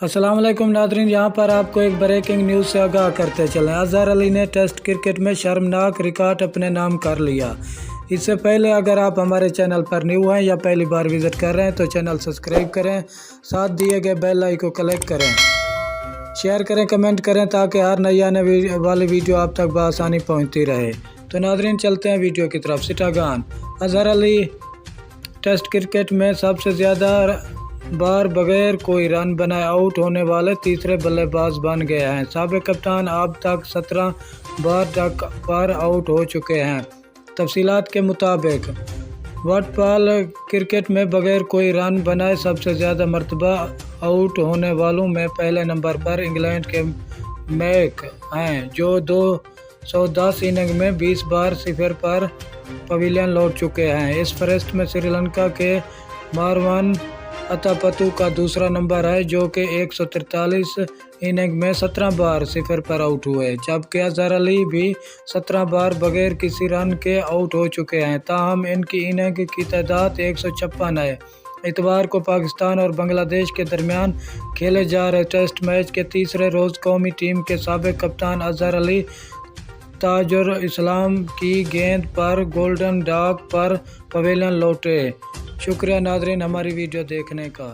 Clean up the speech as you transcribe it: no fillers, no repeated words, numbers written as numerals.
अस्सलाम वालेकुम नादरीन, यहाँ पर आपको एक ब्रेकिंग न्यूज़ से आगाह करते चलें। अजहर अली ने टेस्ट क्रिकेट में शर्मनाक रिकॉर्ड अपने नाम कर लिया। इससे पहले अगर आप हमारे चैनल पर न्यू हैं या पहली बार विज़िट कर रहे हैं तो चैनल सब्सक्राइब करें, साथ दिए गए बेल आइकन को क्लिक करें, शेयर करें, कमेंट करें ताकि हर नई आने वाली वीडियो आप तक बआसानी पहुँचती रहे। तो नादरीन चलते हैं वीडियो की तरफ। सिटागान अजहर अली टेस्ट क्रिकेट में सबसे ज़्यादा बार बगैर कोई रन बनाए आउट होने वाले तीसरे बल्लेबाज बन गए हैं। साबिक कप्तान अब तक 17 बार तक पर आउट हो चुके हैं। तफसीलात के मुताबिक वॉटबॉल क्रिकेट में बगैर कोई रन बनाए सबसे ज़्यादा मरतबा आउट होने वालों में पहले नंबर पर इंग्लैंड के मैक हैं, जो 210 इनिंग में 20 बार 0 पर पवेलियन लौट चुके हैं। इस फहरिस्त में श्रीलंका के मारवन अतापतु का दूसरा नंबर है, जो कि 143 इनिंग में 17 बार 0 पर आउट हुए, जबकि अजहर अली भी 17 बार बगैर किसी रन के आउट हो चुके हैं। ताहम इनकी इनिंग की तादाद 156 है। इतवार को पाकिस्तान और बांग्लादेश के दरमियान खेले जा रहे टेस्ट मैच के तीसरे रोज़ कौमी टीम के साबिक कप्तान अजहर अली ताजुर इस्लाम की गेंद पर गोल्डन डॉग पर पवेलियन लौटे। शुक्रिया नादरीन हमारी वीडियो देखने का।